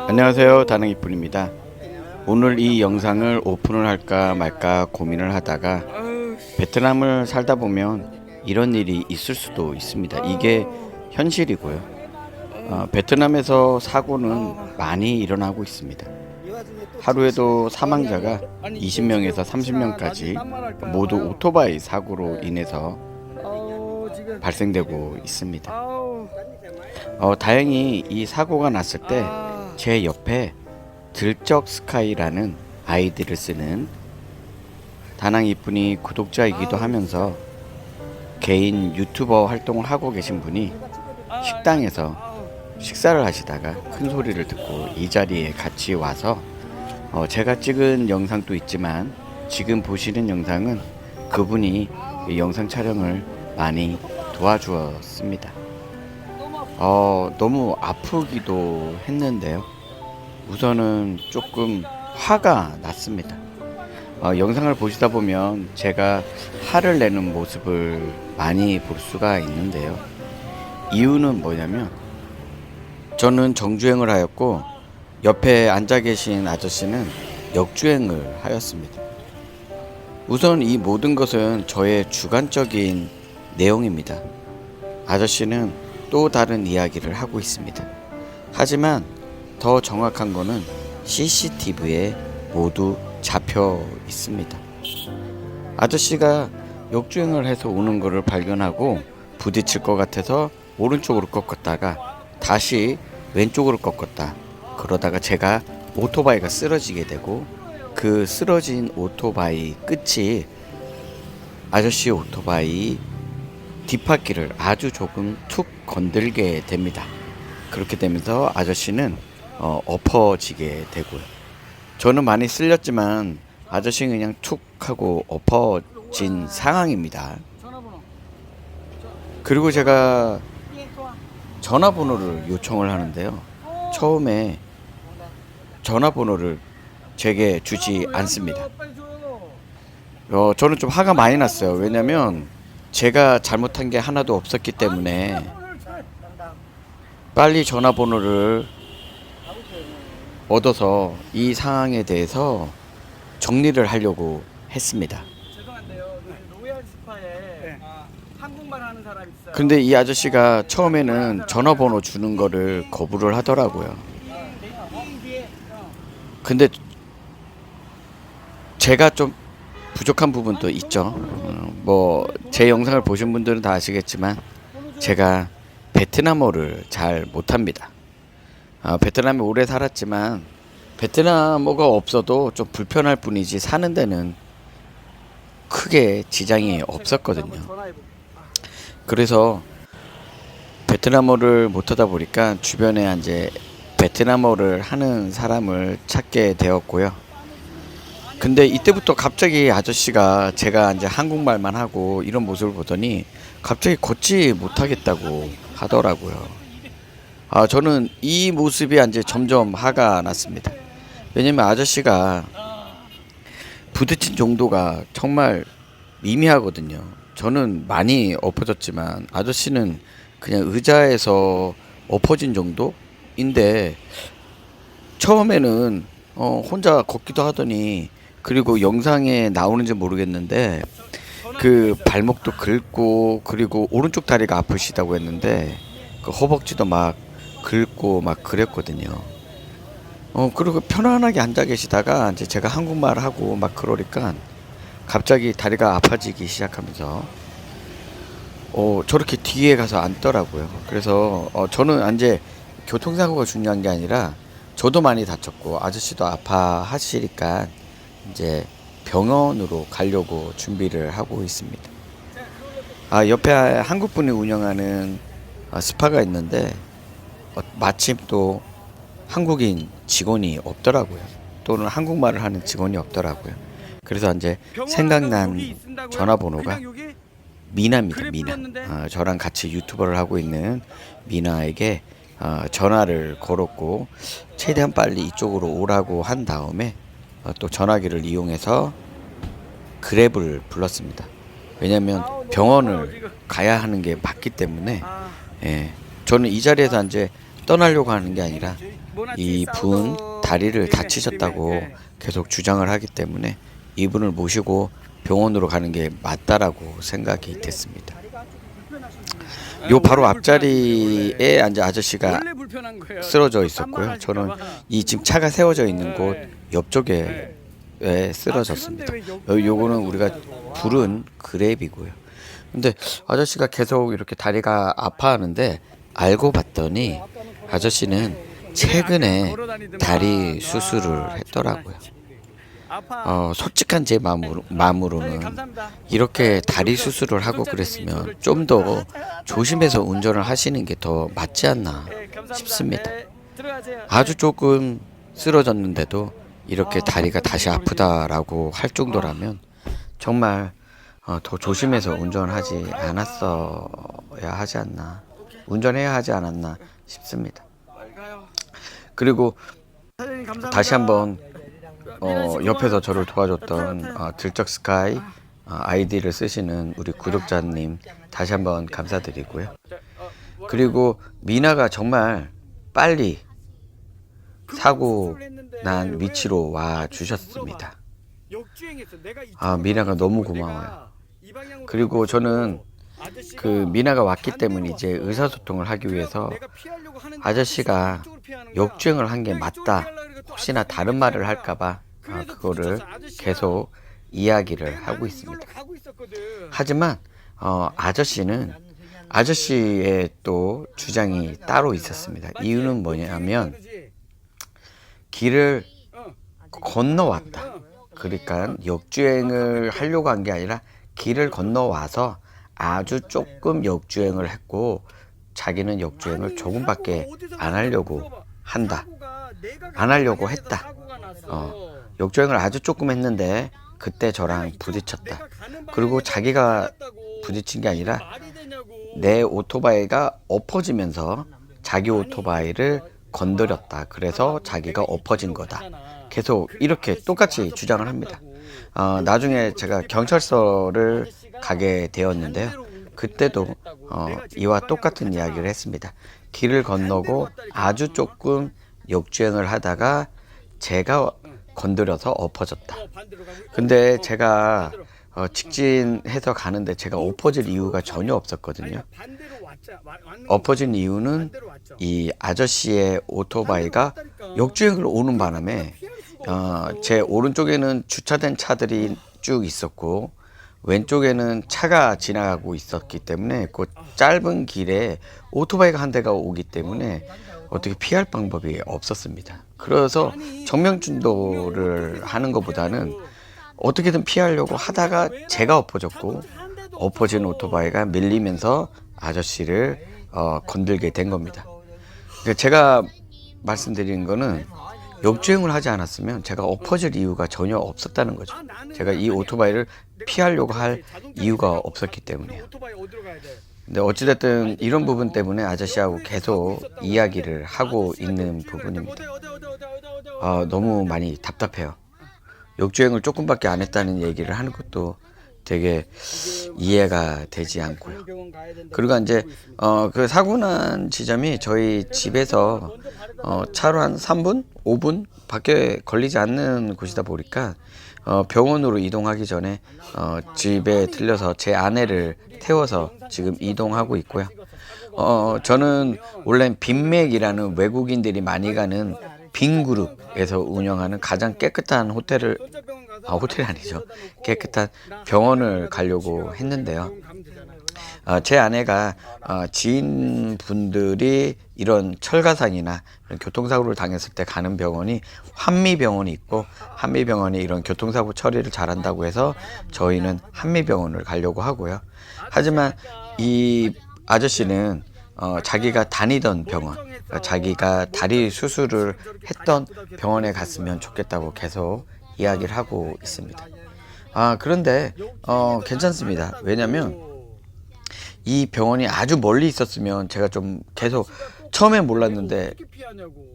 안녕하세요, 다능이뿐입니다. 오늘 이 영상을 오픈을 할까 말까 고민을 하다가 베트남을 살다 보면 이런 일이 있을 수도 있습니다. 이게 현실이고요. 베트남에서 사고는 많이 일어나고 있습니다. 하루에도 사망자가 20명에서 30명까지 모두 오토바이 사고로 인해서 발생되고 있습니다. 다행히 이 사고가 났을 때 제 옆에 들적 스카이라는 아이디를 쓰는 다낭이뿐이 구독자이기도 하면서 개인 유튜버 활동을 하고 계신 분이 식당에서 식사를 하시다가 큰 소리를 듣고 이 자리에 같이 와서 제가 찍은 영상도 있지만 지금 보시는 영상은 그분이 영상 촬영을 많이 도와주었습니다. 너무 아프기도 했는데요. 우선은 조금 화가 났습니다. 영상을 보시다 보면 제가 화를 내는 모습을 많이 볼 수가 있는데요. 이유는 뭐냐면 저는 정주행을 하였고 옆에 앉아 계신 아저씨는 역주행을 하였습니다. 우선 이 모든 것은 저의 주관적인 내용입니다. 아저씨는 또 다른 이야기를 하고 있습니다. 하지만 더 정확한 거는 CCTV에 모두 잡혀 있습니다. 아저씨가 역주행을 해서 오는 것을 발견하고 부딪힐 것 같아서 오른쪽으로 꺾었다가 다시 왼쪽으로 꺾었다. 그러다가 제가 오토바이가 쓰러지게 되고 그 쓰러진 오토바이 끝이 아저씨 오토바이 뒷바퀴를 아주 조금 툭 건들게 됩니다. 그렇게 되면서 아저씨는 엎어지게 되고요. 저는 많이 쓸렸지만 아저씨는 그냥 툭 하고 엎어진 상황입니다. 그리고 제가 전화번호를 요청을 하는데요. 처음에 전화번호를 제게 주지 않습니다. 저는 좀 화가 많이 났어요. 왜냐면 제가 잘못한 게 하나도 없었기 때문에 빨리 전화번호를 얻어서 이 상황에 대해서 정리를 하려고 했습니다. 죄송한데요. 로얄 스파에 한국말 하는 사람 있어요. 근데 이 아저씨가 처음에는 전화번호 주는 거를 거부를 하더라고요. 근데 제가 좀 부족한 부분도 있죠. 제 영상을 보신 분들은 다 아시겠지만 제가 베트남어를 잘 못합니다. 베트남에 오래 살았지만 베트남어가 없어도 좀 불편할 뿐이지 사는 데는 크게 지장이 없었거든요. 그래서 베트남어를 못하다 보니까 주변에 이제 베트남어를 하는 사람을 찾게 되었고요. 근데 이때부터 갑자기 아저씨가 제가 이제 한국말만 하고 이런 모습을 보더니 갑자기 걷지 못하겠다고 하더라고요. 저는 이 모습이 이제 점점 화가 났습니다. 왜냐면 아저씨가 부딪힌 정도가 정말 미미하거든요. 저는 많이 엎어졌지만 아저씨는 그냥 의자에서 엎어진 정도인데 처음에는 혼자 걷기도 하더니 그리고 영상에 나오는지 모르겠는데 그 발목도 긁고 그리고 오른쪽 다리가 아프시다고 했는데 그 허벅지도 막 긁고 막 그랬거든요. 그리고 편안하게 앉아 계시다가 이제 제가 한국말 하고 막 그러니까 갑자기 다리가 아파지기 시작하면서 저렇게 뒤에 가서 앉더라고요. 그래서 저는 이제 교통사고가 중요한 게 아니라 저도 많이 다쳤고 아저씨도 아파하시니까 이제 병원으로 가려고 준비를 하고 있습니다. 옆에 한국분이 운영하는 스파가 있는데 마침 또 한국인 직원이 없더라고요. 또는 한국말을 하는 직원이 없더라고요. 그래서 이제 생각난 전화번호가 미나입니다. 미나. 저랑 같이 유튜버를 하고 있는 미나에게 전화를 걸었고 최대한 빨리 이쪽으로 오라고 한 다음에 또 전화기를 이용해서 그랩을 불렀습니다. 왜냐면 병원을 가야 하는 게 맞기 때문에 저는 이 자리에서 이제 떠나려고 하는 게 아니라 이분 다리를 다치셨다고 계속 주장을 하기 때문에 이분을 모시고 병원으로 가는 게 맞다라고 생각이 됐습니다. 요 바로 앞자리에 앉아 아저씨가 원래 불편한 거예요. 쓰러져 있었고요. 저는 이 지금 차가 세워져 있는 곳 옆쪽에 쓰러졌습니다. 요거는 우리가 부른 그랩이고요. 근데 아저씨가 계속 이렇게 다리가 아파하는데 알고 봤더니 아저씨는 최근에 다리 수술을 했더라고요. 솔직한 제 마음으로는 이렇게 다리 수술을 하고 그랬으면 좀 더 조심해서 운전을 하시는 게 더 맞지 않나 싶습니다. 아주 조금 쓰러졌는데도 이렇게 다리가 다시 아프다라고 할 정도라면 정말 더 조심해서 운전하지 않았어야 하지 않나, 운전해야 하지 않았나 싶습니다. 그리고 다시 한번 옆에서 저를 도와줬던 들적 스카이 아이디를 쓰시는 우리 구독자님 다시 한번 감사드리고요. 그리고 미나가 정말 빨리 사고 난 위치로 와 주셨습니다. 미나가 너무 고마워요. 그리고 저는 그 미나가 왔기 때문에 이제 의사소통을 하기 위해서 아저씨가 역주행을 한 게 맞다, 혹시나 다른 말을 할까봐 그거를 계속 이야기를 하고 있습니다. 하지만 아저씨는 아저씨의 또 주장이 따로 있었습니다. 이유는 뭐냐면 길을 건너왔다. 그러니까 역주행을 하려고 한 게 아니라 길을 건너와서 아주 조금 역주행을 했고 자기는 역주행을 조금밖에 안 하려고 한다. 안 하려고 했다. 역주행을 아주 조금 했는데 그때 저랑 부딪혔다. 그리고 자기가 부딪힌 게 아니라 내 오토바이가 엎어지면서 자기 오토바이를 건드렸다. 그래서 자기가 엎어진 거다. 계속 이렇게 똑같이 주장을 합니다. 나중에 제가 경찰서를 가게 되었는데요. 그때도 이와 똑같은 이야기를 했습니다. 길을 건너고 아주 조금 역주행을 하다가 제가 건드려서 엎어졌다. 근데 제가 직진해서 가는데 제가 엎어질 이유가 전혀 없었거든요. 엎어진 이유는 이 아저씨의 오토바이가 역주행을 오는 바람에 제 오른쪽에는 주차된 차들이 쭉 있었고 왼쪽에는 차가 지나가고 있었기 때문에 그 짧은 길에 오토바이가 한 대가 오기 때문에 어떻게 피할 방법이 없었습니다. 그래서 정면준도를 하는 것보다는 어떻게든 피하려고 하다가 제가 엎어졌고 엎어진 오토바이가 밀리면서 아저씨를 건들게 된 겁니다. 제가 말씀드리는 거는 역주행을 하지 않았으면 제가 엎어질 이유가 전혀 없었다는 거죠. 제가 이 오토바이를 피하려고 할 이유가 없었기 때문에요. 근데 어찌됐든 이런 부분 때문에 아저씨하고 계속 이야기를 하고 있는 부분입니다. 너무 많이 답답해요. 역주행을 조금밖에 안 했다는 얘기를 하는 것도 되게 이해가 되지 않고요. 그리고 이제 그 사고 난 지점이 저희 집에서 차로 한 3분, 5분 밖에 걸리지 않는 곳이다 보니까 병원으로 이동하기 전에 집에 들려서 제 아내를 태워서 지금 이동하고 있고요. 저는 원래 빈맥이라는 외국인들이 많이 가는 빈그룹에서 운영하는 가장 깨끗한 호텔이 아니죠. 깨끗한 병원을 가려고 했는데요. 제 아내가 지인분들이 이런 철가상이나 이런 교통사고를 당했을 때 가는 병원이 한미병원이 있고 한미병원이 이런 교통사고 처리를 잘한다고 해서 저희는 한미병원을 가려고 하고요. 하지만 이 아저씨는 자기가 다니던 병원, 자기가 다리 수술을 했던 병원에 갔으면 좋겠다고 계속 이야기를 하고 있습니다. 그런데 괜찮습니다. 왜냐면 이 병원이 아주 멀리 있었으면 제가 좀 계속 처음엔 몰랐는데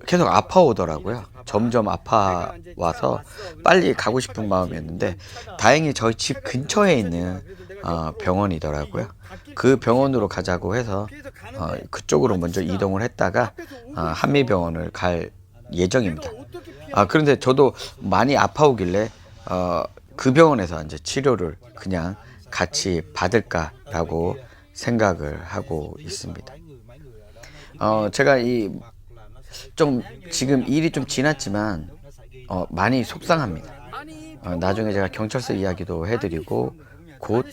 계속 아파오더라고요. 점점 아파와서 빨리 가고 싶은 마음이었는데 다행히 저희 집 근처에 있는 병원이더라고요. 그 병원으로 가자고 해서 그쪽으로 먼저 이동을 했다가 한미병원을 갈 예정입니다. 내가 어떻게 피해? 그런데 저도 많이 아파오길래 그 병원에서 이제 치료를 그냥 같이 받을까라고 생각을 하고 있습니다. 제가 좀 지금 일이 좀 지났지만 많이 속상합니다. 아니 나중에 제가 경찰서 이야기도 해드리고 곧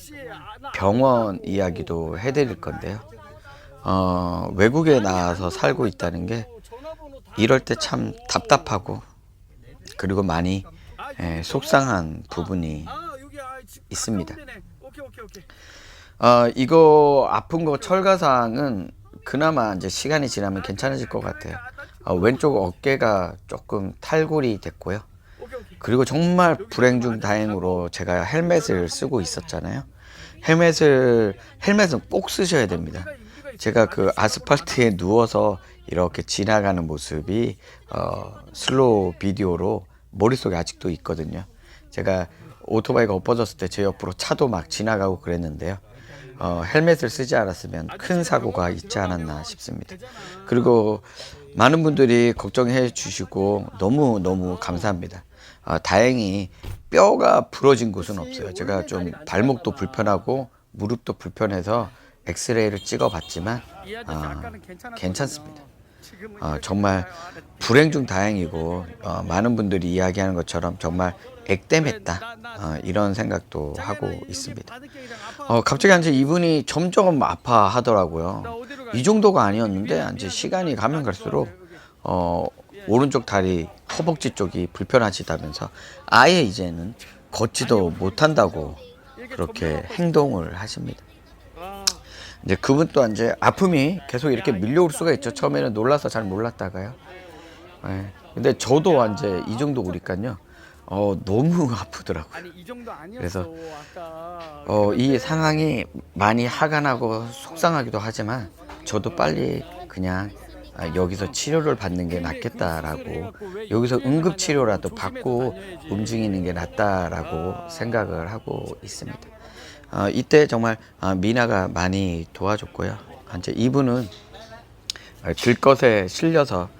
병원 이야기도 해드릴 건데요. 외국에 나와서 살고 있다는 게 이럴 때 참 답답하고 그리고 많이 속상한 부분이 있습니다. 이거 아픈 거 철가상은 그나마 이제 시간이 지나면 괜찮아질 것 같아요. 왼쪽 어깨가 조금 탈골이 됐고요. 그리고 정말 불행 중 다행으로 제가 헬멧을 쓰고 있었잖아요. 헬멧은 꼭 쓰셔야 됩니다. 제가 그 아스팔트에 누워서 이렇게 지나가는 모습이 슬로우 비디오로 머릿속에 아직도 있거든요. 제가 오토바이가 엎어졌을 때 제 옆으로 차도 막 지나가고 그랬는데요. 헬멧을 쓰지 않았으면 큰 사고가 있지 않았나 싶습니다. 그리고 많은 분들이 걱정해 주시고 너무 감사합니다. 다행히 뼈가 부러진 곳은 없어요. 제가 좀 발목도 불편하고 무릎도 불편해서 엑스레이를 찍어봤지만 괜찮습니다. 정말 불행 중 다행이고 많은 분들이 이야기하는 것처럼 정말 액땜했다 이런 생각도 하고 있습니다. 갑자기 이제 이분이 점점 아파하더라고요. 이 정도가 아니었는데 이제 시간이 가면 갈수록 오른쪽 다리 허벅지 쪽이 불편하시다면서 아예 이제는 걷지도 못한다고 그렇게 행동을 하십니다. 이제 그분 또한 이제 아픔이 계속 이렇게 밀려올 수가 있죠. 처음에는 놀라서 잘 몰랐다가요. 근데 저도 이제 이 정도 오니까요. 너무 아프더라고요. 아니 이 정도 아니었어. 그래서 아까 이 상황이 많이 화가 나고 속상하기도 하지만 저도 빨리 그냥 여기서 치료를 받는 게 낫겠다라고 여기서 응급치료라도 받고 움직이는 게 낫다라고 생각을 하고 있습니다. 이때 정말 미나가 많이 도와줬고요. 이제 이분은 들것에 실려서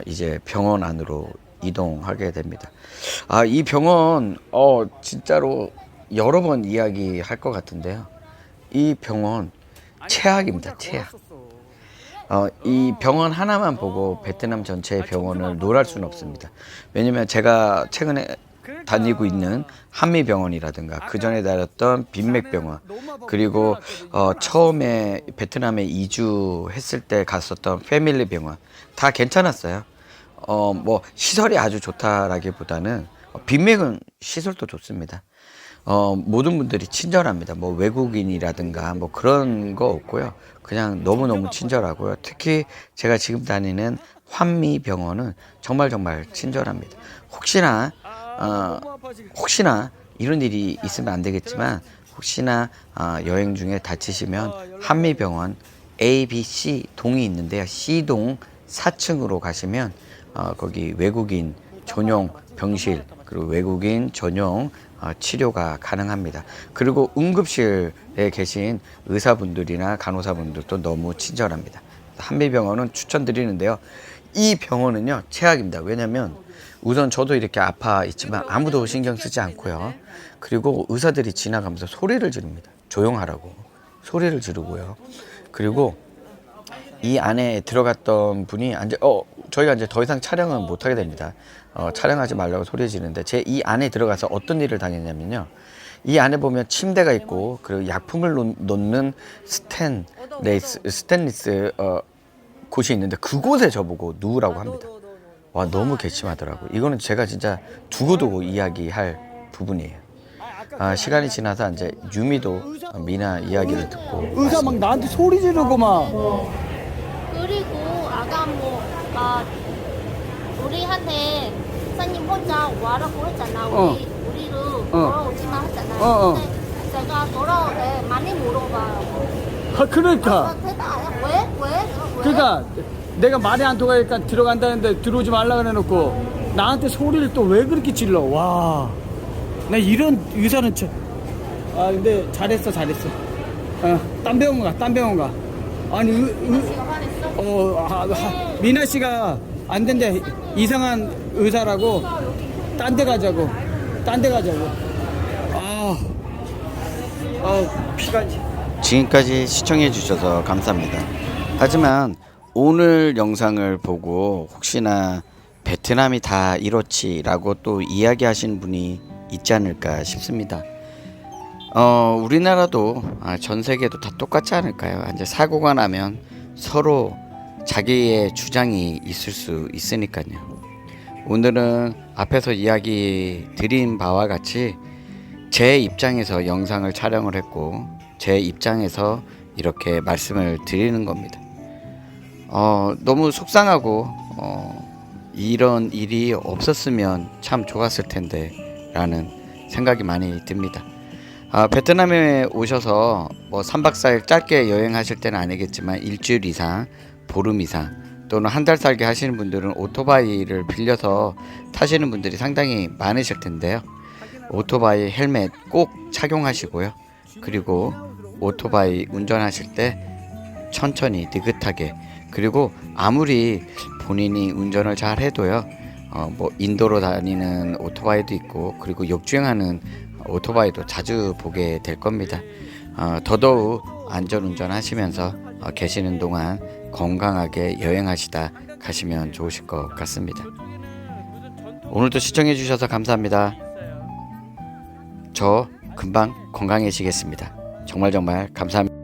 이제 병원 안으로 이동하게 됩니다. 이 병원 진짜로 여러 번 이야기할 것 같은데요. 이 병원 최악입니다. 최악. 이 병원 하나만 보고 베트남 전체의 병원을 놀할 수는 없습니다. 왜냐면 제가 최근에 다니고 있는 한미병원이라든가 그 전에 다녔던 빈맥병원 그리고 처음에 베트남에 이주했을 때 갔었던 패밀리 병원 다 괜찮았어요. 뭐 시설이 아주 좋다라기보다는 빈맥은 시설도 좋습니다. 모든 분들이 친절합니다. 뭐 외국인이라든가 뭐 그런 거 없고요. 그냥 너무너무 친절하고요. 특히 제가 지금 다니는 환미병원은 정말 친절합니다. 혹시나 이런 일이 있으면 안 되겠지만 혹시나 여행 중에 다치시면 한미병원 A, B, C 동이 있는데요. C동 4층으로 가시면 거기 외국인 전용 병실 그리고 외국인 전용 치료가 가능합니다. 그리고 응급실에 계신 의사분들이나 간호사분들도 너무 친절합니다. 한미병원은 추천드리는데요. 이 병원은요 최악입니다. 왜냐면 우선 저도 이렇게 아파 있지만 아무도 신경 쓰지 않고요. 그리고 의사들이 지나가면서 소리를 지릅니다. 조용하라고 소리를 지르고요. 그리고 이 안에 들어갔던 분이 저희가 이제 더 이상 촬영은 못 하게 됩니다. 촬영하지 말라고 소리 지르는데 제 이 안에 들어가서 어떤 일을 당했냐면요. 이 안에 보면 침대가 있고 그리고 약품을 놓는 스테인리스 곳이 있는데 그곳에 저보고 누우라고 합니다. 와 너무 괘씸하더라고요. 이거는 제가 진짜 두고두고 이야기할 부분이에요. 시간이 지나서 이제 유미도 미나 이야기를 듣고 의사 막 나한테 소리 지르고 막 그리고 아까 우리한테 사장님 혼자 와라고 했잖아. 우리를 돌아오지 마 했잖아. 근데 제가 돌아올 때 많이 물어봐요. 그러니까 대답 안 해. 왜? 그러니까 내가 말이 안 통하니까 들어간다는데 들어오지 말라 그래놓고 나한테 소리를 또 왜 그렇게 질러. 와, 나 이런 의사는 참. 근데 잘했어. 딴 병원 가. 아니 씨가 화냈어? 미나 씨가 안 된대. 이상한 의사라고. 딴 데 가자고. 딴 데 가자고. 피가. 지금까지 시청해 주셔서 감사합니다. 하지만 오늘 영상을 보고 혹시나 베트남이 다 이렇지라고 또 이야기하시는 분이 있지 않을까 싶습니다. 우리나라도 전 세계도 다 똑같지 않을까요? 이제 사고가 나면 서로 자기의 주장이 있을 수 있으니까요. 오늘은 앞에서 이야기 드린 바와 같이 제 입장에서 영상을 촬영을 했고 제 입장에서 이렇게 말씀을 드리는 겁니다. 너무 속상하고 이런 일이 없었으면 참 좋았을 텐데 라는 생각이 많이 듭니다. 베트남에 오셔서 뭐 3박 4일 짧게 여행하실 때는 아니겠지만 일주일 이상, 보름 이상 또는 한 달 살기 하시는 분들은 오토바이를 빌려서 타시는 분들이 상당히 많으실 텐데요. 오토바이 헬멧 꼭 착용하시고요. 그리고 오토바이 운전하실 때 천천히 느긋하게, 그리고 아무리 본인이 운전을 잘 해도요, 뭐 인도로 다니는 오토바이도 있고 그리고 역주행하는 오토바이도 자주 보게 될 겁니다. 더더욱 안전운전 하시면서 계시는 동안 건강하게 여행하시다 가시면 좋으실 것 같습니다. 오늘도 시청해 주셔서 감사합니다. 저 금방 건강해지겠습니다. 정말 감사합니다.